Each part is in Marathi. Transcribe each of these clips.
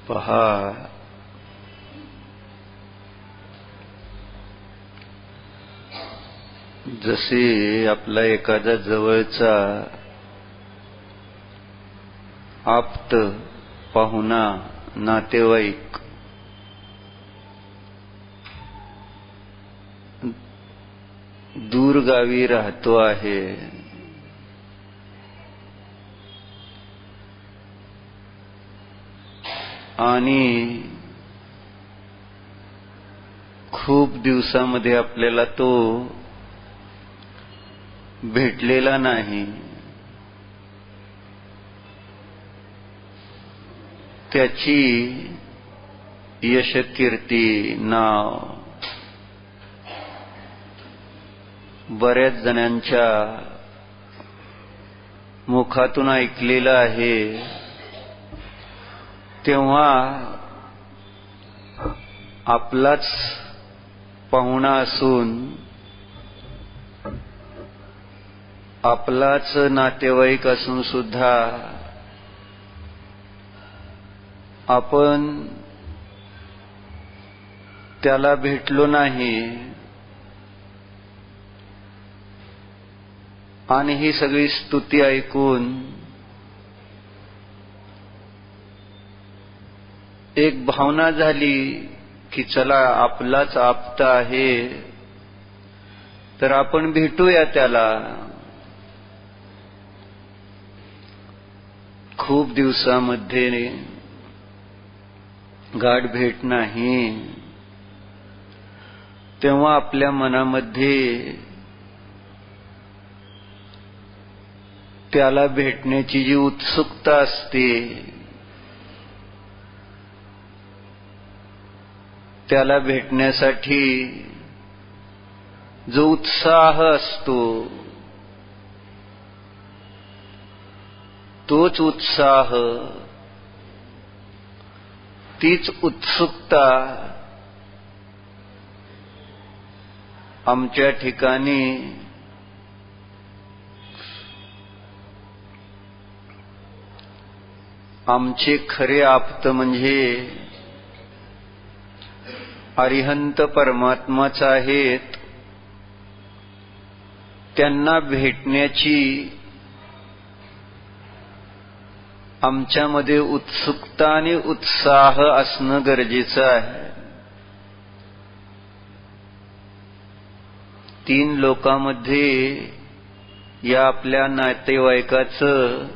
पहा, जसे आपला एखादा जवळचा आप्त, पाहुणा, नातेवाईक दूरगावी राहतो आहे, आणि खूप दिवसामध्ये आपल्याला तो भेटलेला नाही, त्याची यशकीर्ती, नाव बऱ्याच जणांच्या मुखातून ऐकलेलं आहे, तेव्हा आपलाच पाहुणा असून, आपलाच नातेवाईक असून सुद्धा आपण त्याला भेटलो नाही, आणि ही सगळी स्तुती ऐकून एक भावना झाली की चला, आपलाच आप्त आहे तर आपण भेटूया त्याला. खूप दिवसामध्ये गाठ भेट नाही, तेव्हा आपल्या मनामध्ये त्याला भेटण्याची जी उत्सुकता असते, त्याला भेटण्यासाठी जो उत्साह असतो, तोच उत्साह, तीच उत्सुकता आमच्या ठिकाणी आमचे खरे आप्त म्हणजे अरिहंत परमात्माच आहेत, त्यांना भेटण्याची आमच्यामध्ये उत्सुकता आणि उत्साह असणं गरजेचं आहे. 3 लोकांमध्ये या आपल्या नातेवाईकाचं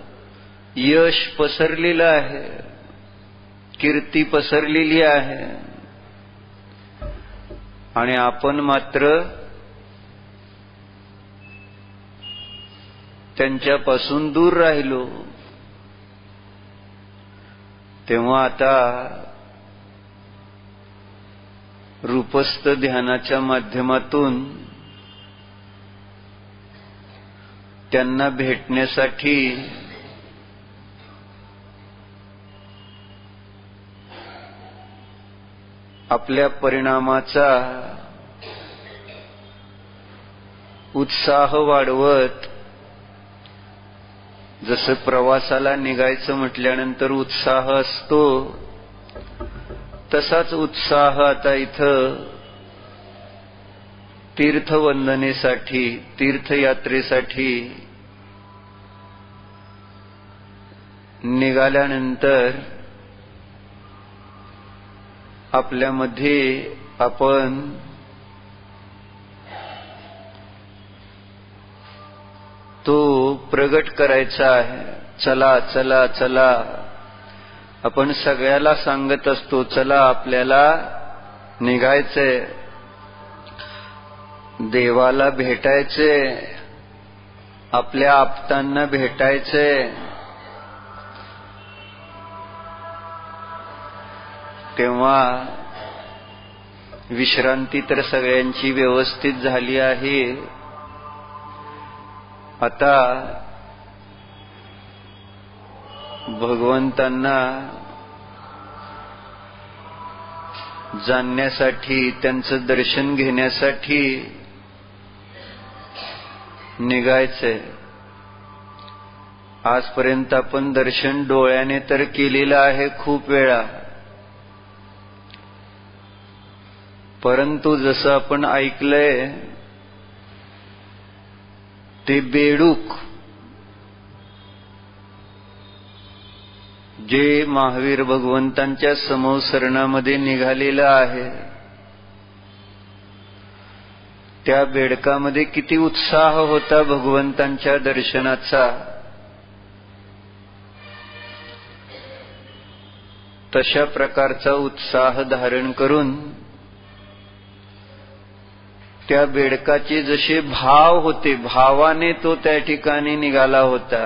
यश पसरलेलं आहे, कीर्ती पसरलेली आहे, आणि आपण मात्र त्यांच्यापासून दूर राहिलो. तेव्हा आता रूपस्थ ध्यानाच्या माध्यमातून त्यांना भेटण्यासाठी आपल्या परिणामाचा उत्साह वाढवत, जसं प्रवासाला निघायचं म्हटल्यानंतर उत्साह असतो, तसाच उत्साह आता इथं तीर्थवंदनेसाठी, तीर्थयात्रेसाठी निघाल्यानंतर आपल्यामध्ये आपण तो प्रगट करायचा आहे. चला चला चला, आपण सगळ्याला सांगत असतो, चला आपल्याला निघायचंय, देवाला भेटायचंय, आपल्या आप्तांना भेटायचंय. तेव्हा विश्रांती तर सगळ्यांची व्यवस्थित झाली आहे. आता भगवंतांना जाणण्यासाठी, त्यांचं दर्शन घेण्यासाठी निघायचंय. आजपर्यंत आपण दर्शन डोळ्याने तर केलेलं आहे खूप वेळा, परंतु जसं आपण ऐकलंय ते बेडूक जे महावीर भगवंतांच्या समोसरणामध्ये निघालेलं आहे, त्या बेडकामध्ये किती उत्साह होता भगवंतांच्या दर्शनाचा. तशा प्रकारचा उत्साह धारण करून त्या बेडकाचे जसे भाव होते, भावाने तो त्या ठिकाणी निघाला होता.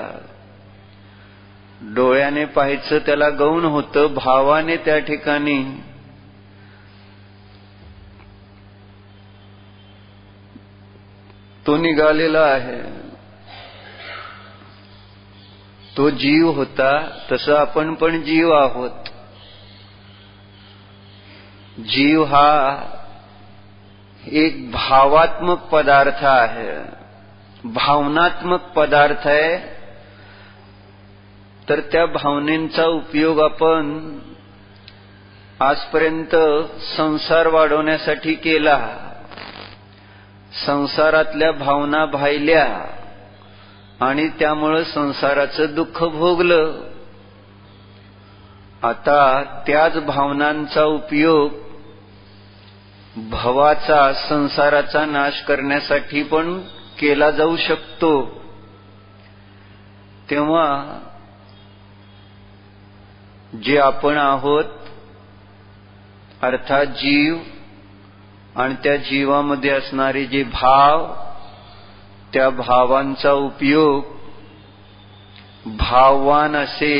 डोळ्याने पाहायचं त्याला गौण होतं, भावाने त्या ठिकाणी तो निघालेला आहे. तो जीव होता, तसं आपण पण जीव आहोत. जीव हा एक भावात्मक पदार्थ आहे, भावनात्मक पदार्थ आहे. तर त्या भावनेचा उपयोग आपण आजपर्यंत संसार वाढवण्यासाठी केला. संसारातल्या भावना भायल्या आणि त्यामुळे संसाराचं दुःख भोगलं. आता त्याच भावनांचा उपयोग भवाचा, संसाराचा नाश करण्यासाठी पण केला जाऊ शकतो. तेव्हा जे आपण आहोत अर्थात जीव आणि त्या जीवामध्ये असणारे जे भाव, त्या भावांचा उपयोग भाववान असे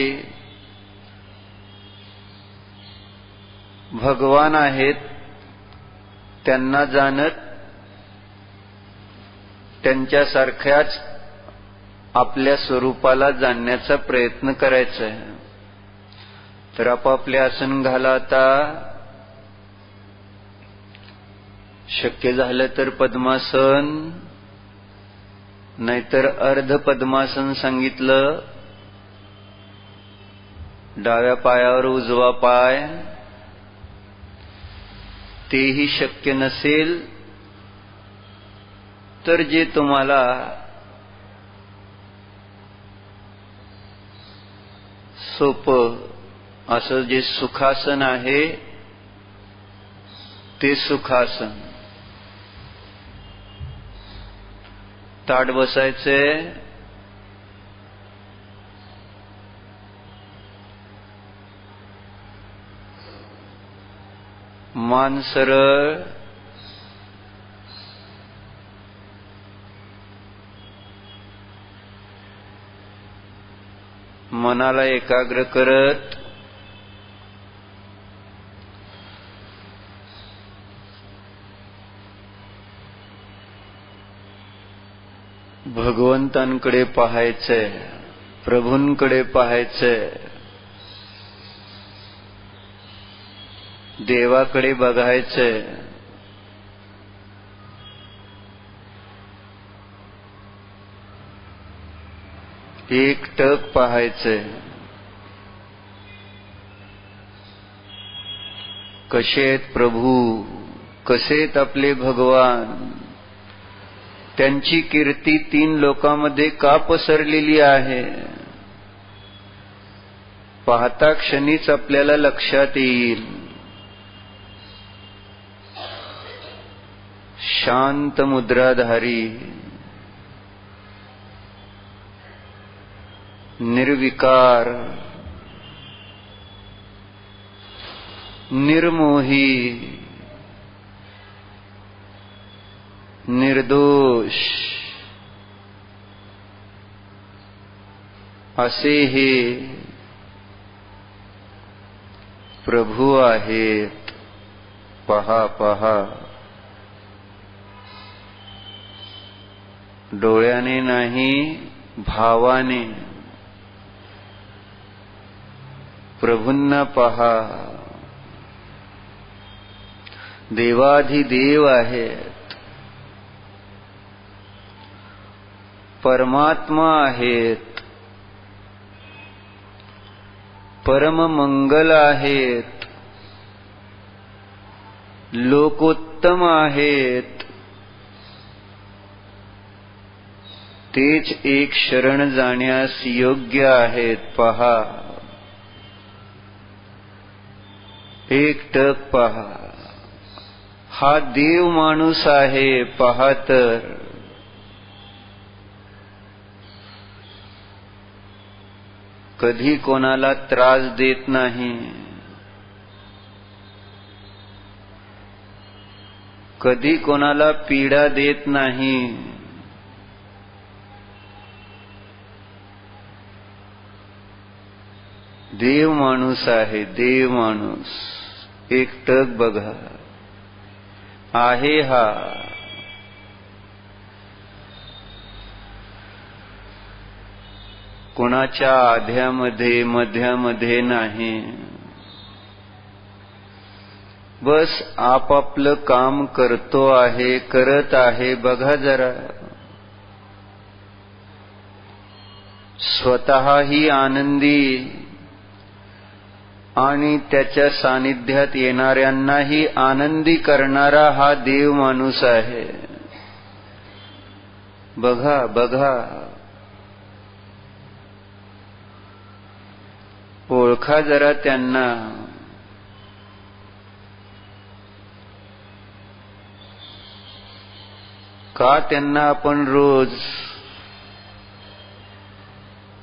भगवान आहेत त्यांना जाणत त्यांच्यासारख्याच आपल्या स्वरूपाला जाणण्याचा प्रयत्न करायचा आहे. तर आपापले आसन घाला. आता शक्य झालं तर पद्मासन, नाहीतर अर्ध पद्मासन सांगितलं. डाव्या पायावर उजवा पाय, तेही शक्य नसेल तर जे तुम्हाला सोपं असं जे सुखासन आहे ते सुखासन. ताठ बसायचे. मान सरळ. मनाला एकाग्र करत भगवंतांकडे पाहायचंय, प्रभूंकडे पाहायचंय, देवाकडे बघायचंय. एकटक पाहायचंय. कसे आहेत प्रभू, कसे आहेत आपले भगवान, त्यांची कीर्ती 3 लोकांमध्ये का पसरलेली आहे. पाहता क्षणीच आपल्याला लक्षात येईल. शांत मुद्राधारी, निर्विकार, निर्मोही, निर्दोष असे हे प्रभू आहेत. पहा पहा. डोळ्याने नाही, भावाने प्रभूंना पहा. देवाधिदेव आहेत, परमात्मा आहेत, परम मंगल आहेत. लोकोत्तम आहेत, तेच एक शरण जाण्यास योग्य आहेत. पहा, एकटक पहा, हा देव माणूस आहे. पहा तर कधी कोणाला त्रास देत नाही, कधी कोणाला पीडा देत नाही. देव माणूस आहे, देव माणूस. एकटक बघा आहे हा. कोणाच्या आध्यामध्ये मध्यामध्ये नाही. बस आपापलं काम करतो आहे, करत आहे. बघा जरा, स्वतःही आनंदी आणि त्याच्या सानिध्यात येणाऱ्यांनाही आनंदी करणारा हा देव माणूस आहे. बघा बघा, ओळखा जरा त्यांना. का त्यांना आपण रोज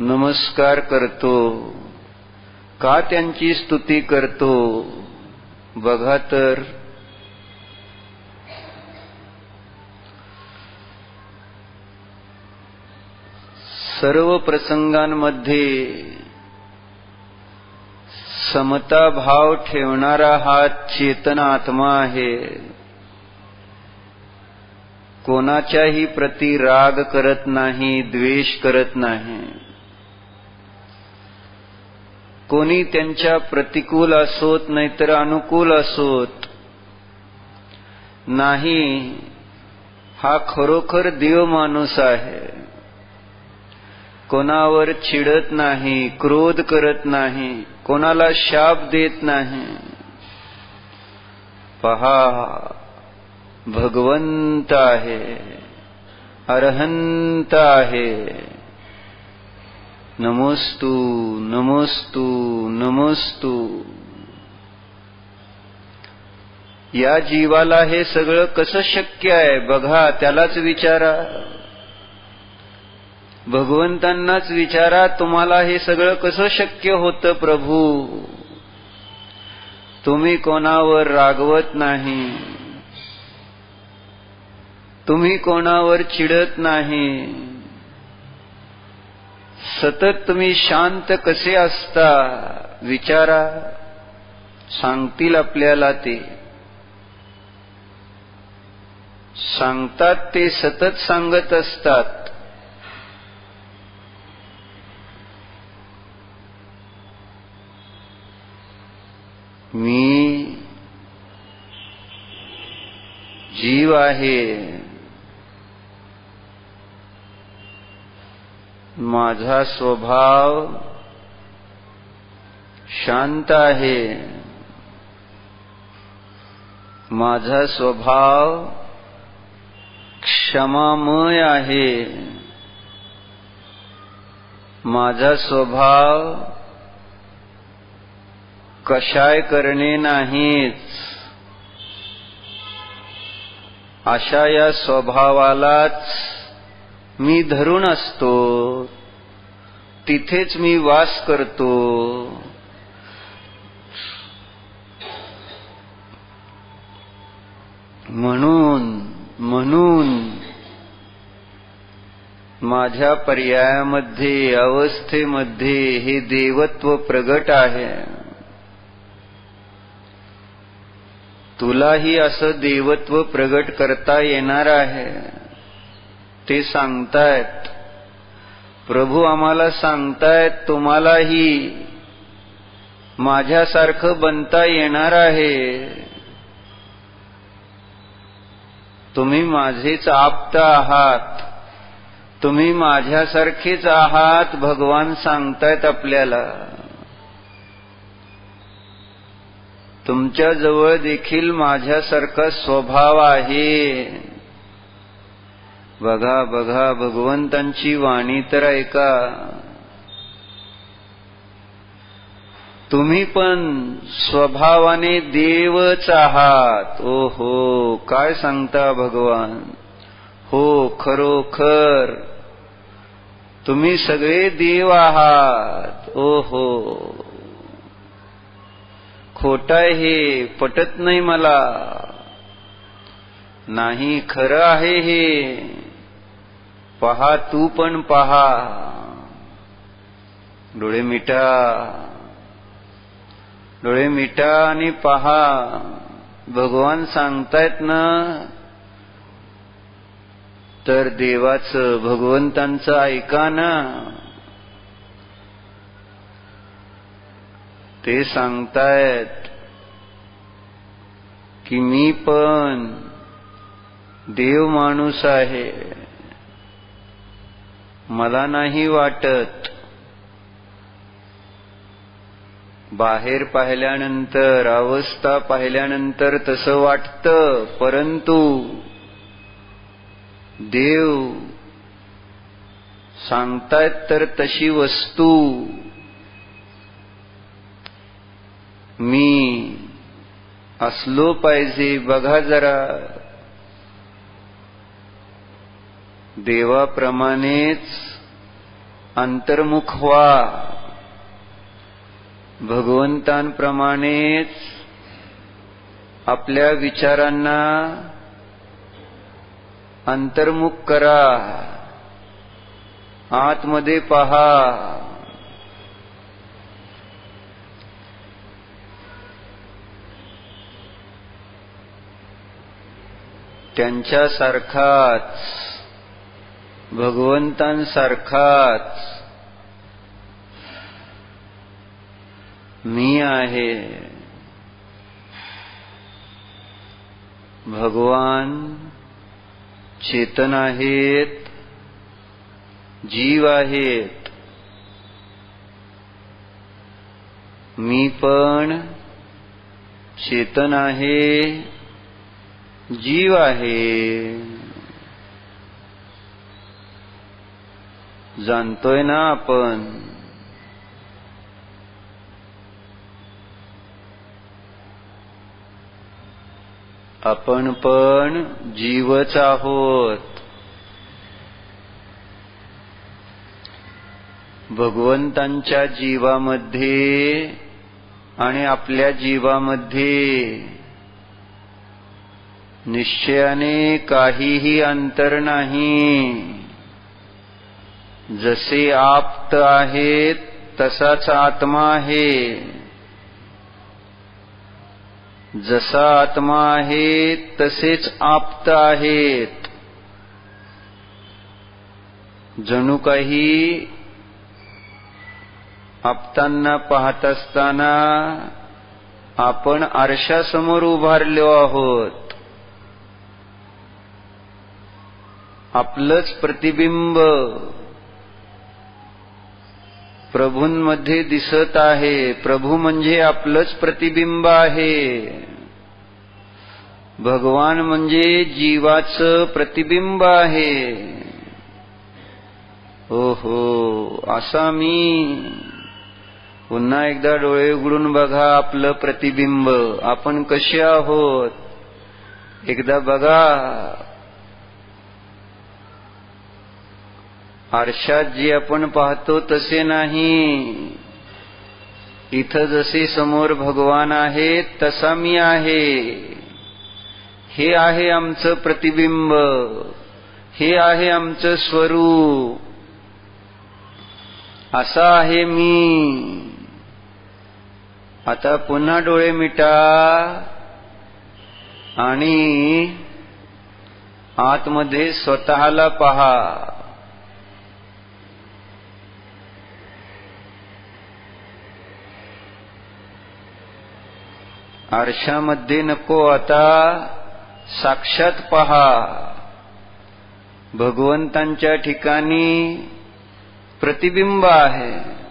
नमस्कार करतो, का त्यांची स्तुती करतो? बघा तर, सर्व प्रसंगांमध्ये समता भाव ठेवणारा हा चेतन आत्मा आहे. कोणाच्याही प्रति राग करत नाही, द्वेष करत नाही. कोणी त्यांच्या प्रतिकूल असोत नाहीतर अनुकूल असोत नाही, हा खरोखर देव माणूस आहे. कोणावर चिडत नाही, क्रोध करत नाही, कोणाला शाप देत नाही. पहा, भगवंत आहे, अरहंत आहे. नमोस्तु नमोस्तु नमोस्तु. या जीवाला हे सगळं कसं शक्य आहे? बघा, त्यालाच विचारा, भगवंतांनाच विचारा, तुम्हाला हे सगळं कसं शक्य होतं प्रभू? तुम्ही कोणावर रागवत नाही, तुम्ही कोणावर चिडत नाही, सतत तुम्ही शांत कसे असता? विचारा, सांगतील आपल्याला. ते सांगतात, ते सतत सांगत असतात. मी जीव आहे, माझा स्वभाव शांत आहे, माझा स्वभाव क्षमामय आहे, माझा स्वभाव कशाय करणे नाहीच. अशा या स्वभावालाच मी धरून असतो, तिथेच मी वास करतो. म्हणून माझ्या पर्यायामध्ये, अवस्थेमध्ये हे देवत्व प्रगट आहे. तुलाही असं देवत्व प्रगट करता येणार आहे. ते सांगतायत, प्रभू आम्हाला सांगतायत, तुम्हालाही माझ्यासारखं बनता येणार आहे. तुम्ही माझेच आप्त आहात, तुम्ही माझ्यासारखेच आहात. भगवान सांगतायत आपल्याला. तुमच्या जवळ देखील माझ्यासारखा स्वभाव आहे. बघा बघा भगवंतांची वाणी तर ऐका. तुम्ही पण स्वभावाने देवच आहात. ओहो, काय सांगता भगवान. हो, खरोखर तुम्ही सगळे देव आहात. ओहो, खोटं आहे हे, पटत नाही मला. नाही, खरं आहे हे. पहा, तू पण पहा. डोळे मिटा, डोळे मिटा आणि पहा. भगवान सांगतायत ना, तर देवाचं, भगवंतांचं ऐका ना. ते सांगतायत की मी पण देव माणूस आहे. मला नाही वाटत. बाहेर पाहिल्यानंतर, अवस्था पाहिल्यानंतर तसं वाटतं, परंतु देव सांगतायत तर तशी वस्तू मी असलो पाहिजे. बघा जरा, देवाप्रमाणेच अंतर्मुख व्हा. भगवंतांप्रमाणेच आपल्या विचारांना अंतर्मुख करा. आतमध्ये पहा. त्यांच्यासारखाच, भगवंतांसारखाच मी आहे. भगवान चेतन आहेत, जीव आहेत. मी पण चेतन आहे, जीव आहे. जाणतोय ना आपण. आपण पण जीवच आहोत. भगवंतांच्या जीवामध्ये आणि आपल्या जीवामध्ये निश्चयाने काहीही अंतर नाही. जसे आप्त आहेत तसाच आत्मा आहे. जसा आत्मा आहे तसेच आप्त आहेत. जणू काही आप्तांना पाहत असताना आपण आरशासमोर उभारलो आहोत. आपलंच प्रतिबिंब प्रभूंमध्ये दिसत आहे. प्रभू म्हणजे आपलंच प्रतिबिंब आहे. भगवान म्हणजे जीवाचं प्रतिबिंब आहे. ओहो, असा मी. पुन्हा एकदा डोळे उघडून बघा आपलं प्रतिबिंब. आपण कसे आहोत एकदा बघा. आरशात जे आपण पाहतो तसे नाही. इथं जसे समोर भगवान आहेत तसा मी आहे. हे आहे आमचं प्रतिबिंब. हे आहे आमचं स्वरूप. असा आहे मी. आता पुन्हा डोळे मिटा आणि आतमध्ये स्वतःला पहा. आरशामध्ये नको, आता साक्षात पहा. भगवंतांच्या ठिकाणी प्रतिबिंब आहे.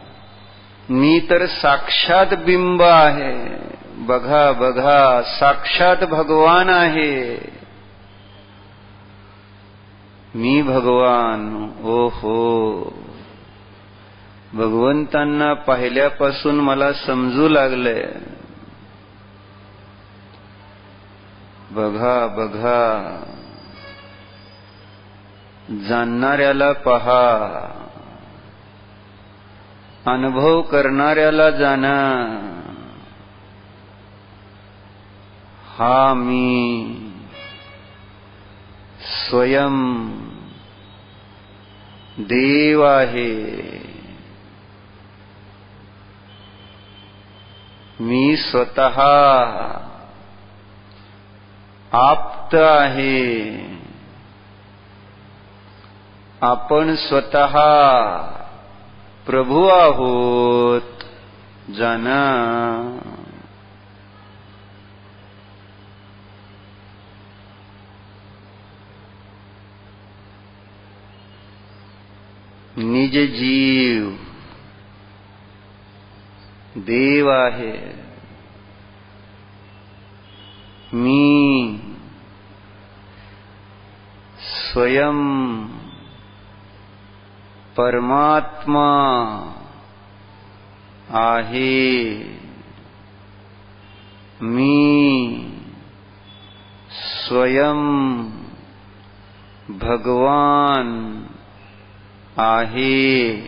मी तर साक्षात बिंब आहे. बघा बघा साक्षात भगवान आहे. मी भगवान. ओहो, भगवंतांना पाहिल्यापासून मला समजू लागलंय. बघा बघा, जाणणाऱ्याला पहा, अनुभव करणाऱ्याला जाणा. हा मी स्वयं देव आहे. मी स्वतः आप्त आहे. आपण स्वतः प्रभू आहोत. जाणा. निज जीव देव आहे. मी स्वयं परमात्मा आहे. मी स्वयं भगवान आहे.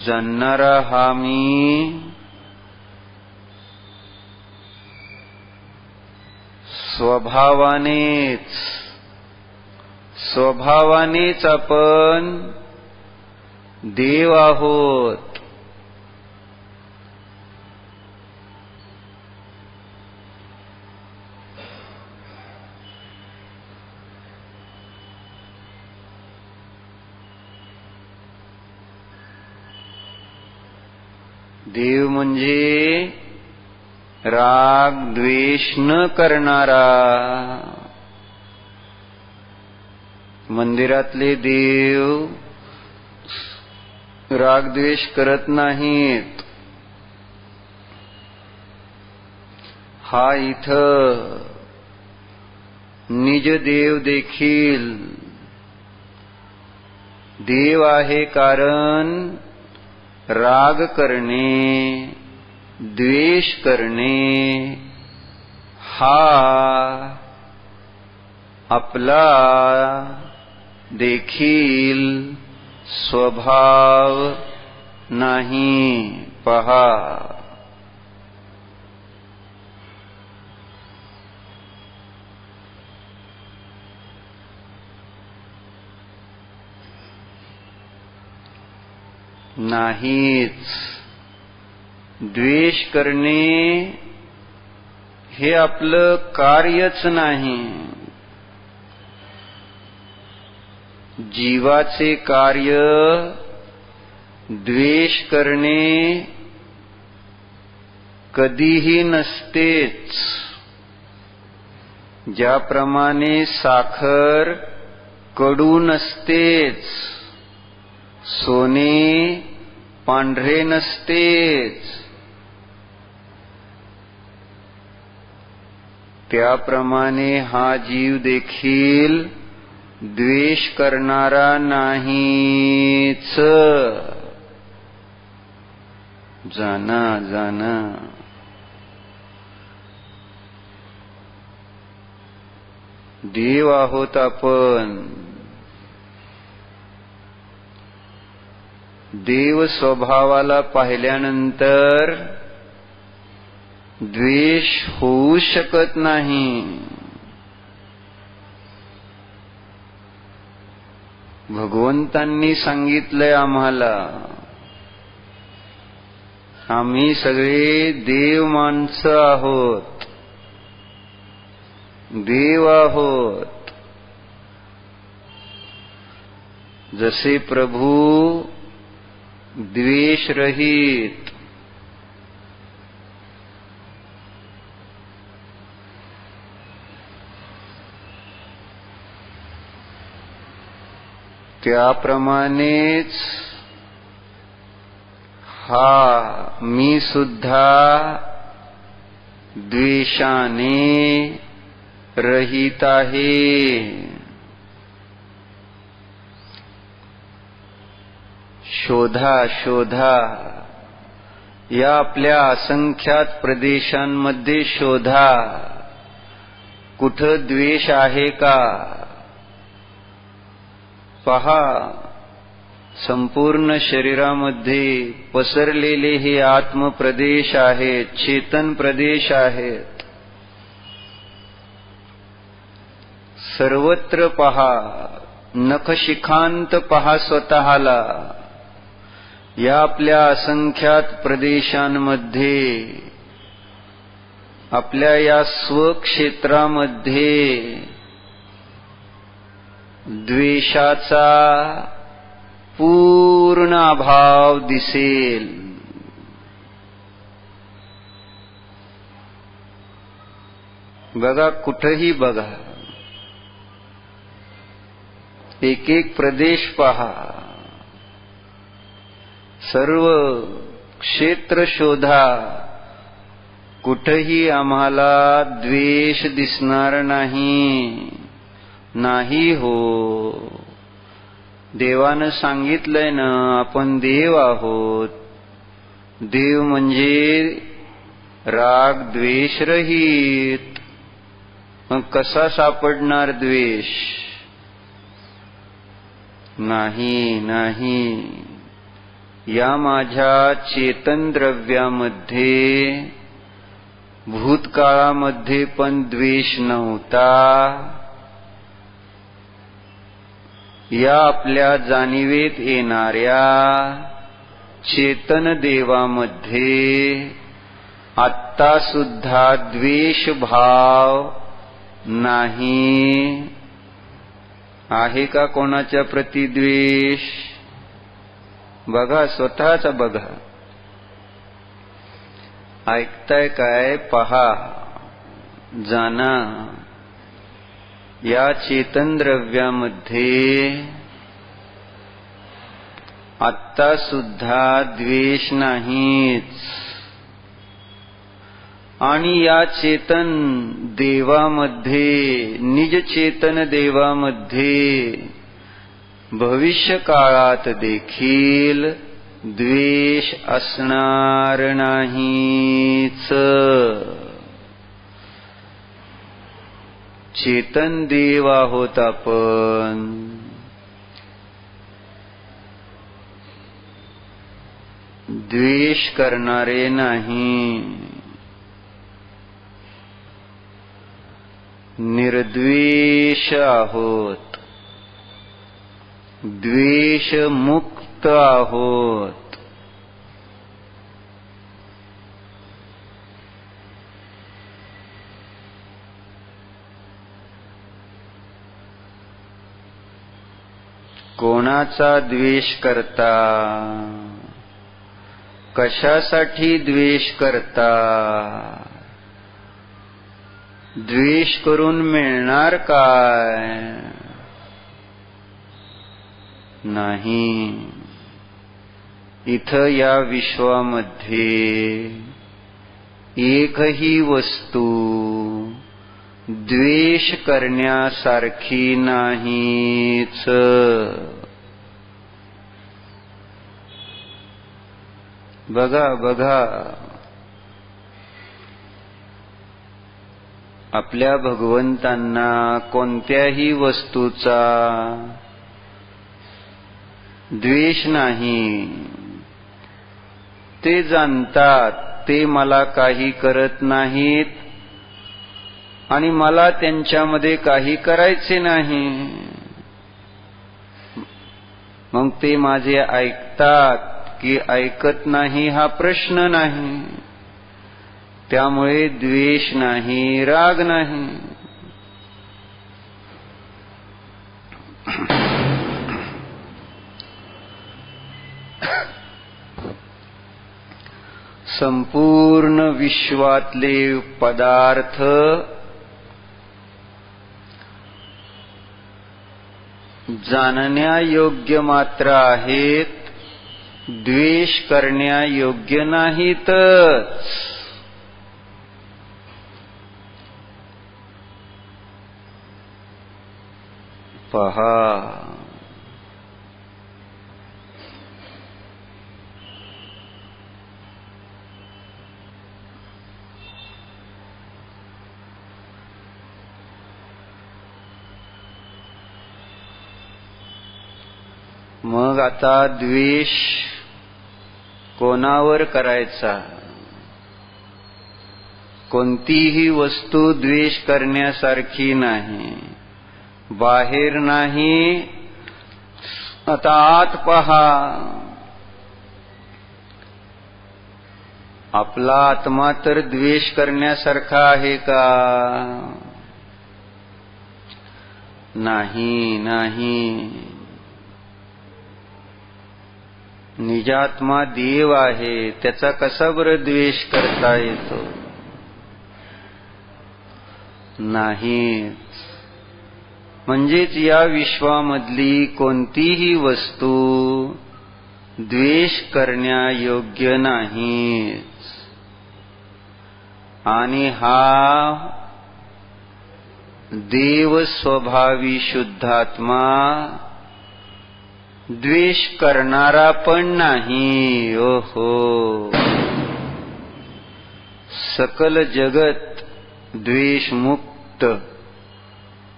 जाणणारा हा मी स्वभावानेच आपण देव आहोत. देव म्हणजे राग द्वेष न करणारा. मंदिरातले देव राग द्वेष करत नाहीत. हा इथं निज देव देखील देव आहे, कारण राग करणे द्वेष करणे हा आपला देखील स्वभाव नाही. पहा. नाहीच. द्वेष करणे हे आपलं कार्यच नाही. जीवाचे कार्य द्वेष करणे कधीही नसतेच. ज्याप्रमाणे साखर कडू नसतेच, सोने पांढरे नसतेच, त्याप्रमाणे हा जीव देखील द्वेष करणारा नाहीच. जाणा जाणा. देव आहोत आपण. देव स्वभावाला पाहिल्यानंतर द्वेष होऊ शकत नाही. भगवंतांनी सांगितलंय आम्हाला, आम्ही सगळे देव माणसं आहोत, देव आहोत. जसे प्रभू द्वेष रहित, त्याप्रमाणेच पहा मी सुद्धा द्वेषाने रहित आहे. शोधा शोधा, या आपल्या असंख्यात प्रदेशांमध्ये शोधा, कुठं द्वेष आहे का? पहा, संपूर्ण शरीरामध्ये पसरलेले हे आत्मप्रदेश आहेत, चेतन प्रदेश आहेत. सर्वत्र पहा, नखशिखांत पहा स्वतःला. या आपल्या असंख्यात प्रदेशांमध्ये, आपल्या या स्वक्षेत्रामध्ये द्वेषाचा पूर्ण अभाव दिसेल. बघा, कुठेही बघा, एक एक प्रदेश पहा, सर्व क्षेत्र शोधा, कुठेही आम्हाला द्वेष दिसणार नाही. नाही हो, देवानं सांगितलंय ना, आपण देव आहोत. देव म्हणजे राग द्वेष रहित. मग कसा सापडणार द्वेष? नाही नाही, या माझ्या चेतन द्रव्यामध्ये भूतकाळामध्ये पण द्वेष नव्हता. या आपल्या जाणीवेत येणाऱ्या चेतन देवामध्ये आत्ता सुद्धा द्वेष भाव नाही. आहे का कोणाच्या प्रती द्वेष? बघा, स्वतःचा बघा. ऐकताय काय? पहा, जाना. या चेतन द्रव्यामध्ये आत्ता सुद्धा द्वेष नाहीच. आणि या चेतन देवामध्ये, निज चेतन देवामध्ये भविष्य काळात देखील द्वेष असणार नाहीच. चेतन देव आहोत आपण. द्वेष करणारे नाही. निर्द्वेष आहोत. द्वेष मुक्त आहोत. कोणाचा द्वेष करता? कशासाठी द्वेष करता? द्वेष करून मिळणार काय? नाही. इथं या विश्वामध्ये एकही वस्तू द्वेष करण्यासारखी नाहीच. बघा बघा, आपल्या भगवंतांना कोणत्याही वस्तूचा द्वेष नाही. ते जाणतात, ते मला काही करत नाहीत आणि मला त्यांच्यामध्ये काही करायचे नाही. मग ते माझे ऐकतात की ऐकत नाही हा प्रश्न नाही. त्यामुळे द्वेष नाही, राग नाही. संपूर्ण विश्वातले पदार्थ जाणण्यायोग्य मात्र आहेत, द्वेष करण्यायोग्य नाहीतच. पहा, मग आता द्वेष कोणावर करायचा? कोणतीही वस्तू द्वेष करण्यासारखी नाही, बाहेर नाही. आता आत पहा, आपला आत्मा तर द्वेष करण्यासारखा आहे का? नाही, नाही. निजात्मा देव आहे, त्याचा कसा बरं द्वेष करता येतो? नाही. म्हणजेच या विश्वामधली कोणतीही वस्तू द्वेष करण्यायोग्य नाही. आणि हा देव स्वभावी शुद्धात्मा द्वेष करणारा पण नाही. ओहो, सकल जगत द्वेषमुक्त.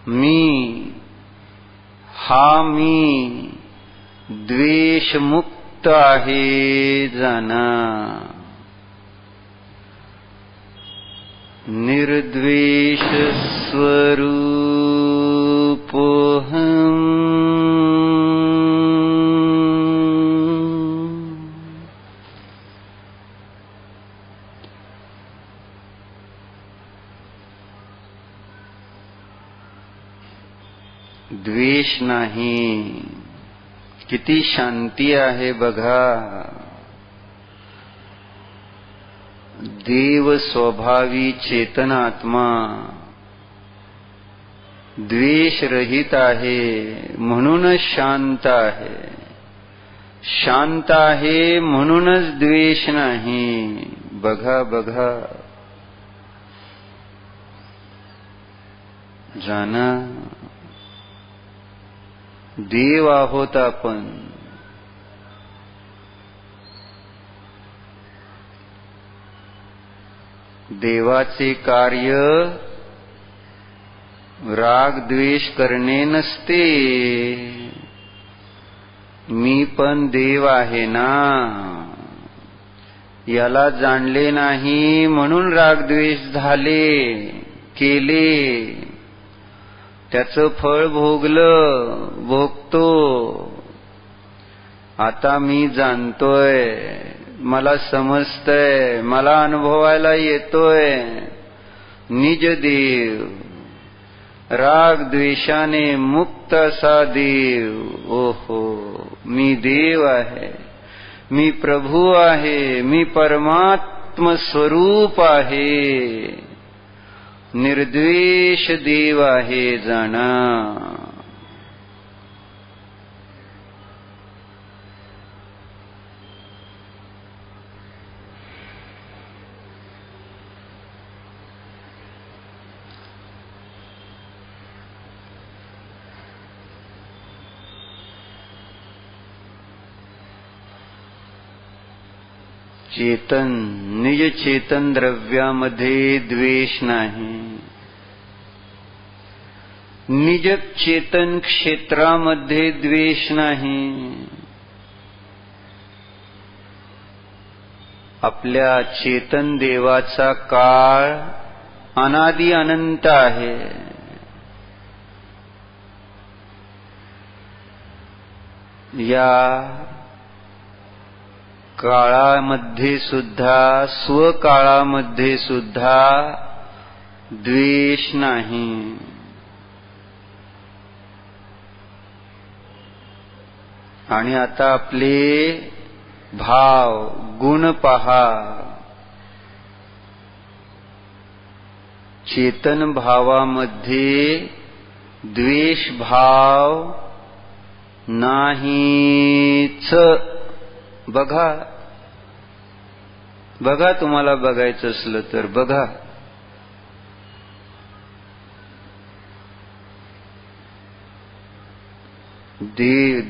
मी, हा मी द्वेषमुक्त आहे जाना. निर्द्वेष स्वरूपोऽहम्. द्वेष नाही. किती शांती आहे बघा. देव स्वभावी चेतनात्मा द्वेष रहित आहे म्हणूनच शांत आहे. शांत आहे म्हणूनच द्वेष नाही. बघा बघा, जाना. देव आहोत आपण. देवाचे कार्य राग द्वेष करणे नसते. मी पण देव आहे ना, याला जाणले नाही म्हणून राग द्वेष झाले, केले. त्याचं फळ भोगलं, भोगतो. आता मी जाणतोय, मला समजतंय, मला अनुभवायला येतोय. निज देव, राग द्वेषाने मुक्त असा देव. ओहो, मी देव आहे, मी प्रभू आहे, मी परमात्म स्वरूप आहे. निर्द्वेष देव आहे जाणा. चेतन, निज चेतन द्रव्यामध्ये द्वेष नाही. निज चेतन क्षेत्रामध्ये द्वेष नाही. आपल्या चेतन देवाचा काळ अनादि अनंत आहे. या काळामध्ये सुद्धा, स्वकाळामध्ये सुद्धा द्वेष नाही. आणि आता आपले भाव गुण पहा. चेतन भावामध्ये द्वेष भाव नाहीच. बघा बघा, तुम्हाला बघायचं असलं तर बघा.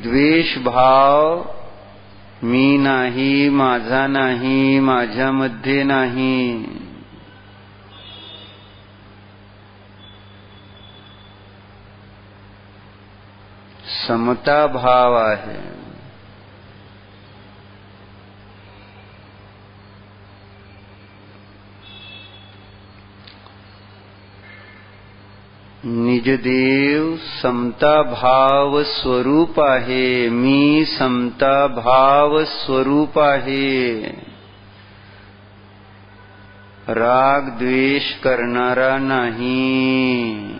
द्वेष भाव मी नाही, माझा नाही, माझ्यामध्ये नाही. समता भाव आहे. निजदेव समता भाव स्वरूप आहे. मी समता भाव स्वरूप आहे. राग द्वेष करणारा नाही.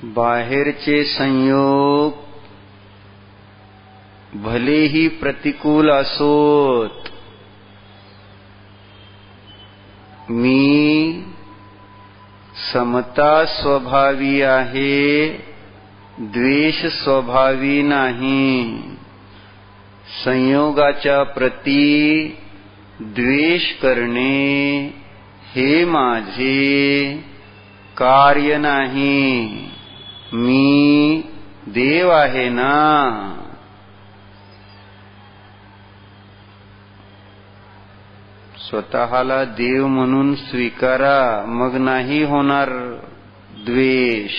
बाहेरचे संयोग भलेही प्रतिकूल असोत, मी समता स्वभावी आहे, द्वेष स्वभावी नाही. संयोगाच्या प्रती द्वेष करणे हे माझे कार्य नाही. मी देव आहे ना. स्वतःला देव म्हणून स्वीकारा, मग नाही होणार द्वेष.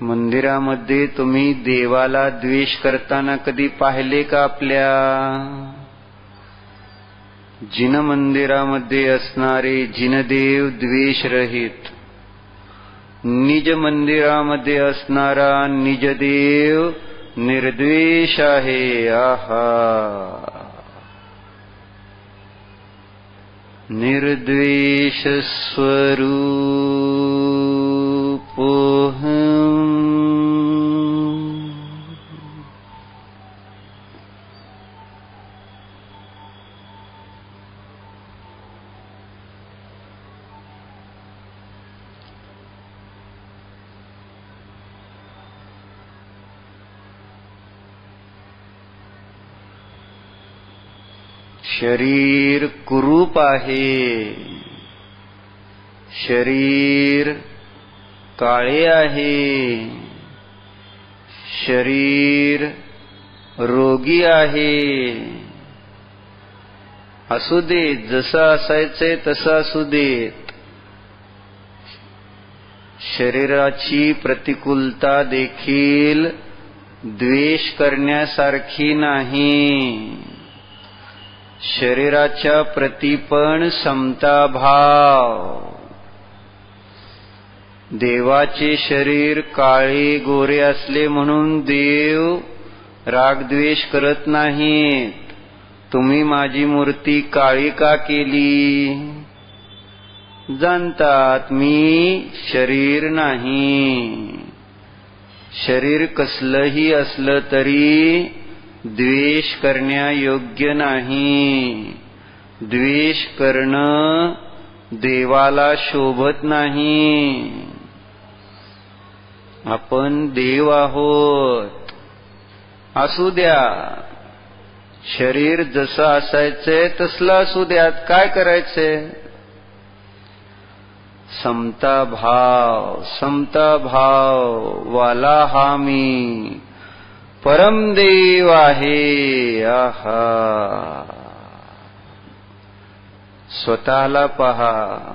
मंदिरामध्ये तुम्ही देवाला द्वेष करताना कधी पाहिले का? आपल्या जिन मंदिरामध्ये असणारे जिनदेव द्वेष रहित, निज मंदिरामध्ये असणारा निजदेव निर्द्वेष आहे. आहा, निर्द्वेष स्वरूपोऽहम्. शरीर कुरूप आहे. शरीर काळे आहे. शरीर रोगी आहे. असू देत, जसं असायचंय तसं असू देत. शरीराची प्रतिकूलता देखील द्वेष करण्यासारखी नाही. शरीराच्या प्रती पण समता भाव. देवाचे शरीर काळे गोरे असले म्हणून देव रागद्वेष करत नाहीत. तुम्ही माझी मूर्ती काळी का केली? जाणतात मी शरीर नाही. शरीर कसलंही असलं तरी द्वेष करण्यायोग्य नाही. द्वेष करणं देवाला शोभत नाही. आपण देव आहोत. असू द्या, शरीर जसं असायचंय तसलं असू द्यात. काय करायचंय? समता भाव, समता भाव वाला हा मी परमदेव आहे. आहा, स्वतःला पहा.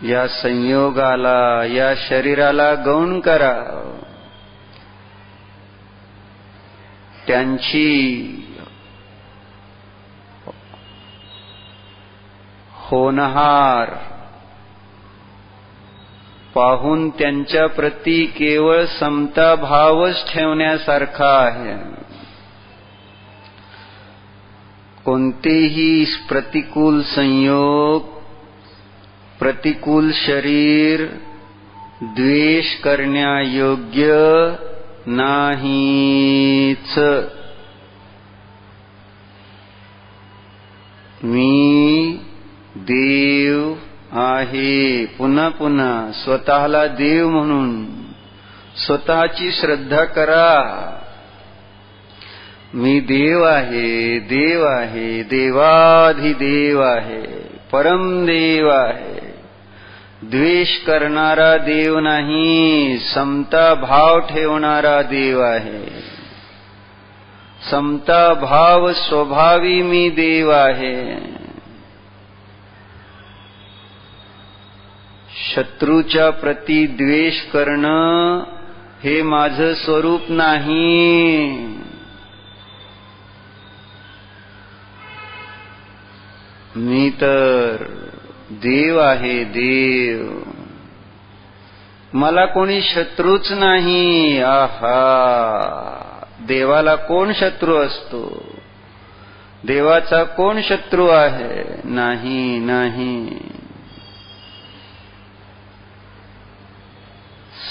या संयोगाला, या शरीराला गौण करा. त्यांची होणहार पाहून त्यांच्या प्रती केवळ समता भावच ठेवण्यासारखा आहे. कोणतेही प्रतिकूल संयोग, प्रतिकूल शरीर द्वेष करण्यायोग्य नाहीच. मी देव आहे. पुन्हा पुन्हा स्वतःला देव म्हणून स्वतःची श्रद्धा करा. मी देव आहे, देव आहे, देवाधिदेव आहे, परमदेव आहे. द्वेष करणारा देव नाही, समता भाव ठेवणारा देव आहे. समता भाव स्वभावी मी देव आहे. शत्रूच्या प्रती द्वेष करणं हे माझं स्वरूप नाही. मी तर देव आहे, देव. मला कोणी शत्रूच नाही. आहा, देवाला कोण शत्रू असतो? देवाचा कोण शत्रू आहे? नाही नाही.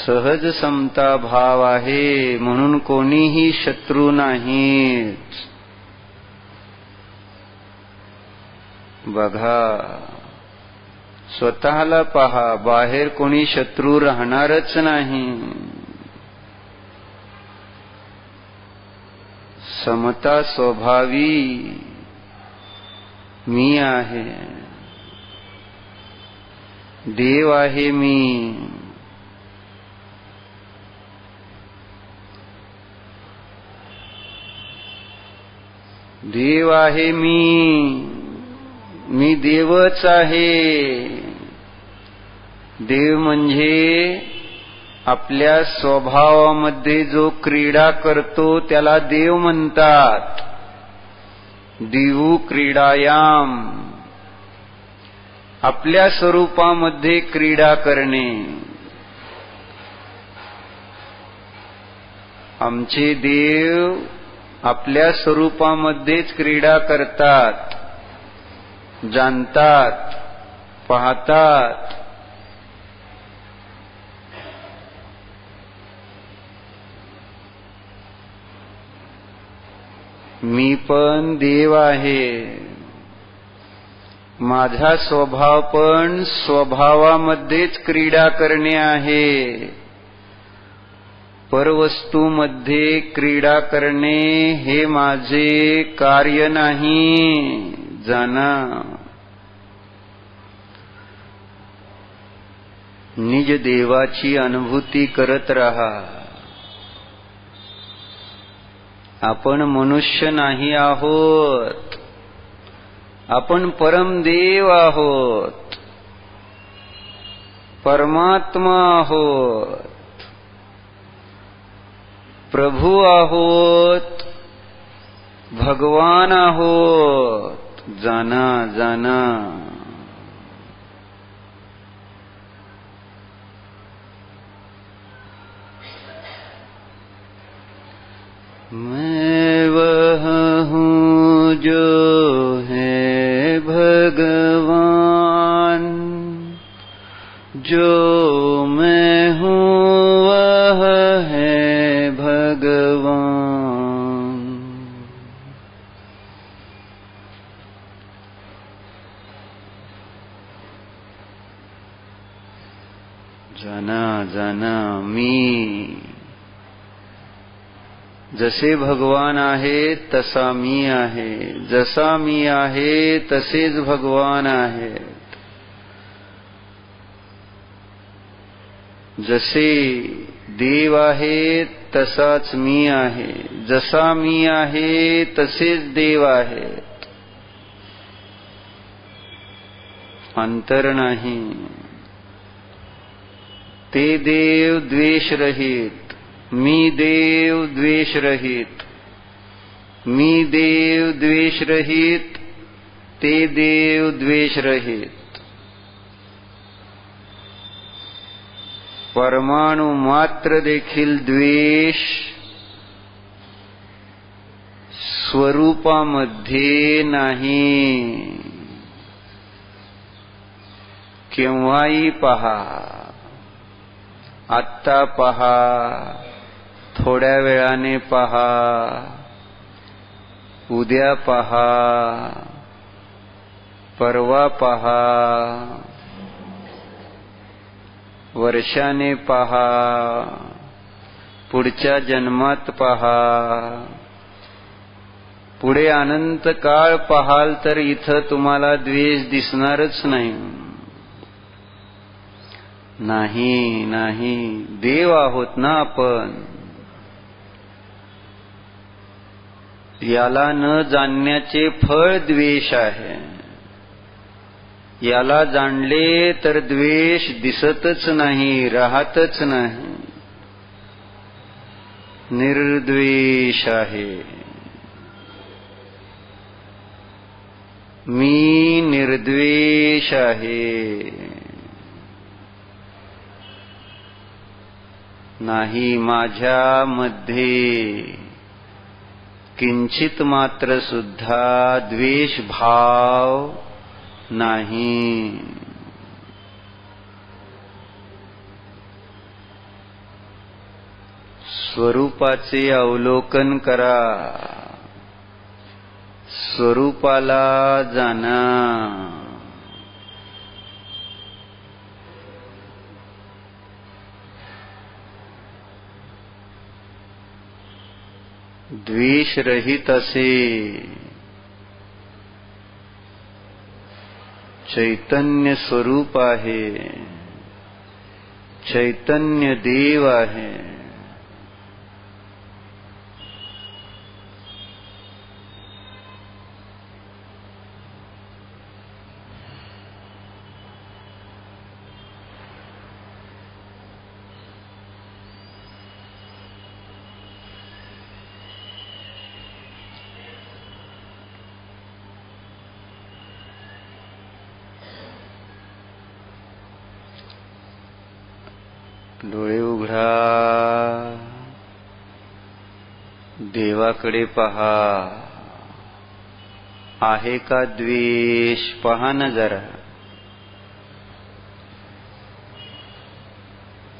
सहज समता भाव आहे म्हणून कोणीही शत्रू नाहीच. बघा, स्वतःला पहा, बाहेर कोणी शत्रू राहणारच नाही. समता स्वभावी मी आहे, देव आहे मी. देव आहे मी देवच आहे. देव म्हणजे आपल्या स्वभावामध्ये जो क्रीडा करतो त्याला देव म्हणतात. दिवु क्रीडायाम, आपल्या स्वरूपामध्ये क्रीडा करणे. आमचे देव आपल्या स्वरूपामध्येच क्रीडा करतात, जाणतात, पाहतात. मी पण देव आहे. माझा स्वभाव पण स्वभावामध्येच क्रीडा करणे आहे. परवस्तूमध्ये क्रीडा करणे हे माझे कार्य नाही. जाना, निज देवाची अनुभूती करत रहा. आपण मनुष्य नाही आहोत, आपण परमदेव आहोत, परमात्मा आहोत, प्रभू आहोत, भगवान आहोत. जाना जाना. मैं वह हूँ जो है भगवान, जो मैं हूँ वह है भगवान. जाना जाना. मी जसे भगवान आहे तसा मी आहे, जसा मी आहे तसेच भगवान आहेत. जसे देव आहे तसाच मी आहे, जसा मी आहे तसेच देव आहेत. अंतर नाही. ते देव द्वेष रहित, मी देव द्वेष रहित. मी देव द्वेष रहित, ते देव द्वेष रहित. परमाणु मात्र देखील द्वेष स्वरूपामध्ये नाही. केव्हाही पहा, आत्ता पहा, थोड्या वेळाने पहा, उद्या पहा, परवा पहा, वर्षाने पहा, पुढच्या जन्मात पहा, पुढे अनंत काळ पाहाल तर इथं तुम्हाला द्वेष दिसणारच नाही. नाही नाही, देव आहोत ना आपण. याला न जाणण्याचे फळ द्वेष आहे. याला जाणले तर द्वेष दिसतच नाही, राहतच नाही. निर्द्वेष आहे. मी निर्द्वेष आहे. नाही माझ्यामध्ये किंचित मात्र सुद्धा द्वेष भाव नाही. स्वरूपाचे अवलोकन करा, स्वरूपाला जाणा. द्वेष रहित असे चैतन्य स्वरूप आहे, चैतन्य देव आहे. डोळे उघडा, देवाकडे पहा. आहे का द्वेष? पहा न जरा.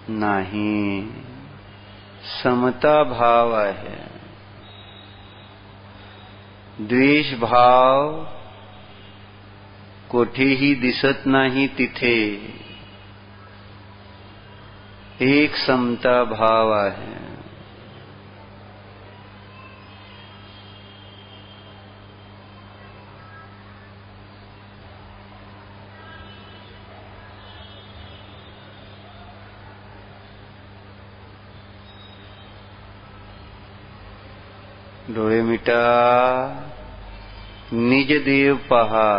नाही, समता भाव आहे. द्वेष भाव कोठेही दिसत नाही. तिथे एक समता भाव आहे. डोळे मिटा, निज देव पहा.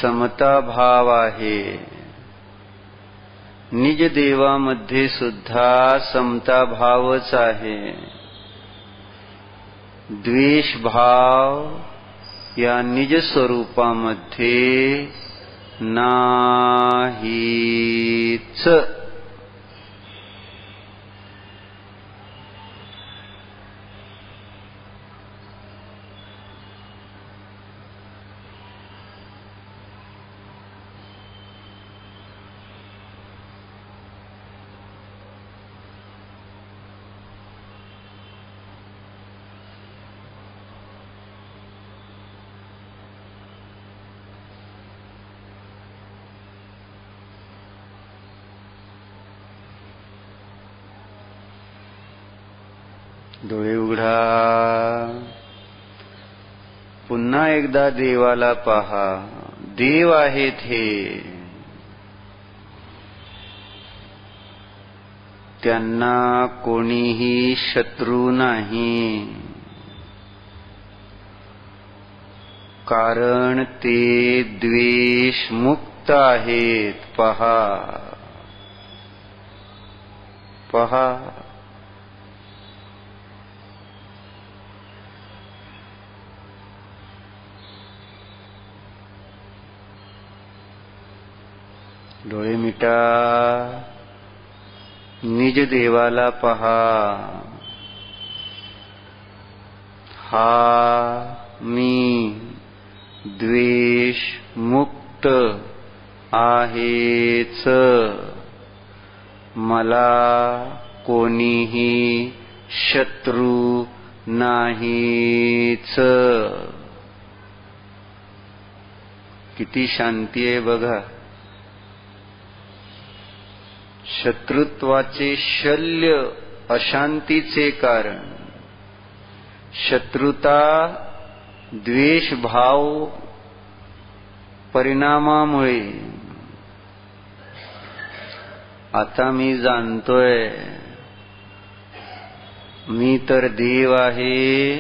समता भाव आहे. निज देवामध्ये सुद्धा समता भावच आहे. द्वेष भाव या निज स्वरूपामध्ये नाहीच. डोळे उघडा, पुन्हा एकदा देवाला पहा. देव आहेत हे. त्यांना कोणीही शत्रू नाही, कारण ते द्वेष मुक्त आहेत. पहा पहा. डोळे मिटा, निज देवाला पहा. हा मी द्वेष मुक्त आहेच. मला कोणीही शत्रू नाहीच. किती शांती आहे बघा. शत्रुत्वाचे शल्य अशांतीचे कारण. शत्रुता द्वेष भाव परिणामामुळे. आता मी जाणतोय मी तर देव आहे,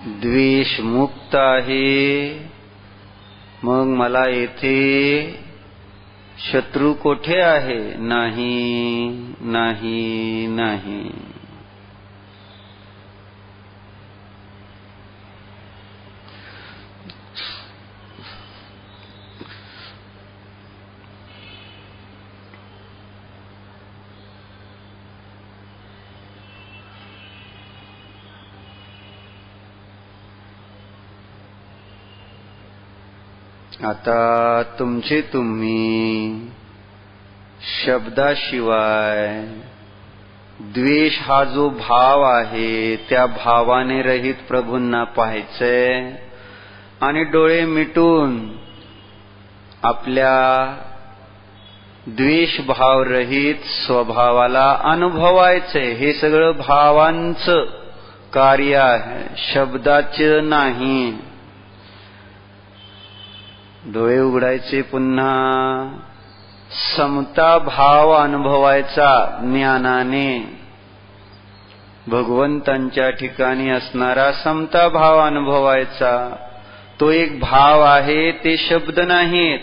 द्वेष मुक्त आहे. मग मला येथे शत्रू कोठे आहे? नाही नाही नाही. आता तुमचे तुम्ही शब्दाशिवाय द्वेष हा जो भाव आहे त्या भावाने रहित प्रभूंना पाहायचंय आणि डोळे मिटून आपल्या द्वेष भाव रहित स्वभावाला अनुभवायचंय. हे सगळं भावांचं कार्य आहे, शब्दाचं नाही. डोळे उघडायचे, पुन्हा समता भाव अनुभवायचा ज्ञानाने. भगवंतांच्या ठिकाणी असणारा समता भाव अनुभवायचा. तो एक भाव आहे, ते शब्द नाहीत.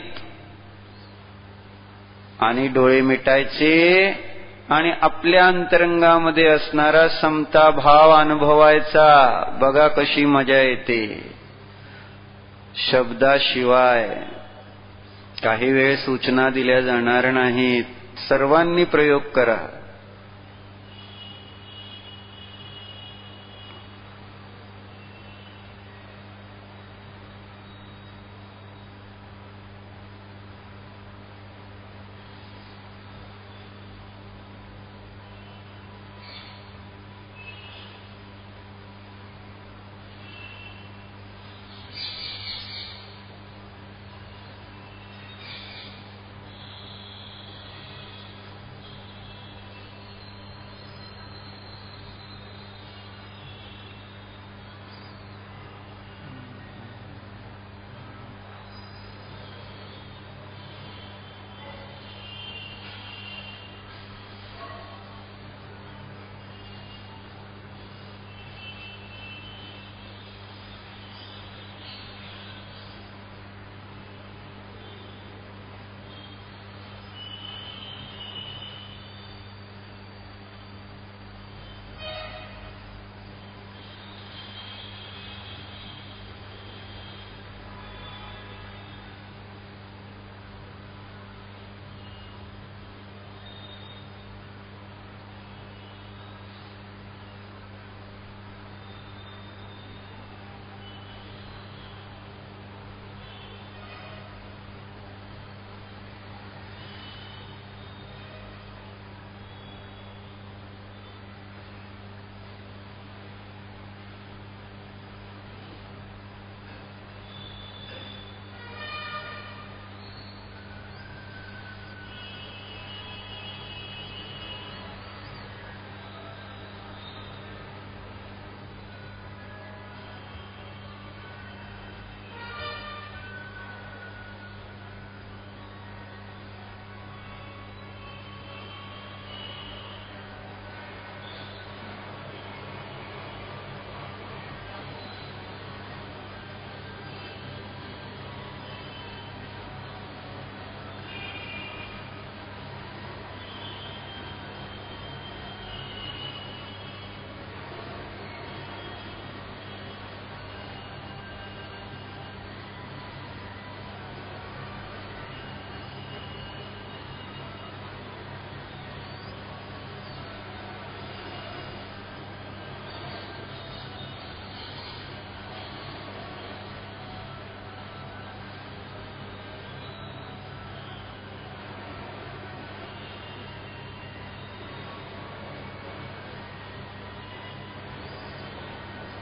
आणि डोळे मिटायचे आणि आपल्या अंतरंगामध्ये असणारा समता भाव अनुभवायचा. बघा कशी मजा येते. शब्दाशिवाय काही वेळ सूचना दिल्या जाणार नाहीत. सर्वांनी प्रयोग करा.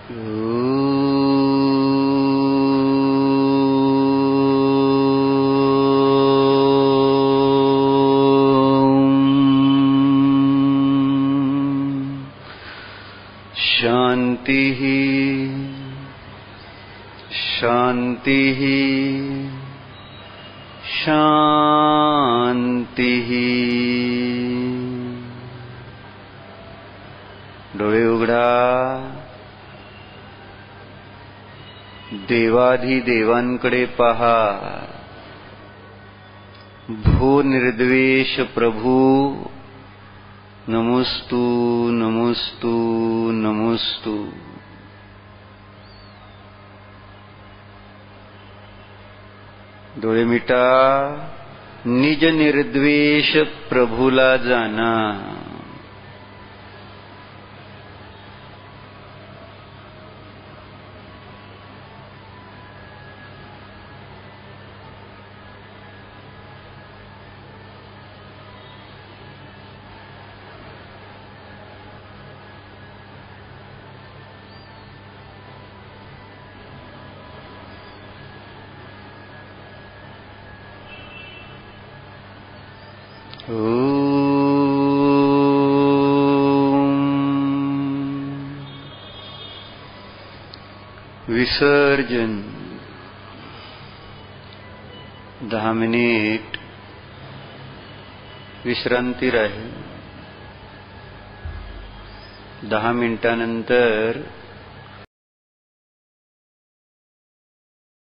शांति शांति शांति। डोळे उघडा। देवाधिदेवांकडे पहा। भो निर्द्वेष प्रभू नमोस्तु नमोस्तु नमोस्तु। डोळे मिटा। निज निर्द्वेष प्रभूला जाना। विसर्जन। 10 मिनिट विश्रांती राहील। 10 मिनिटानंतर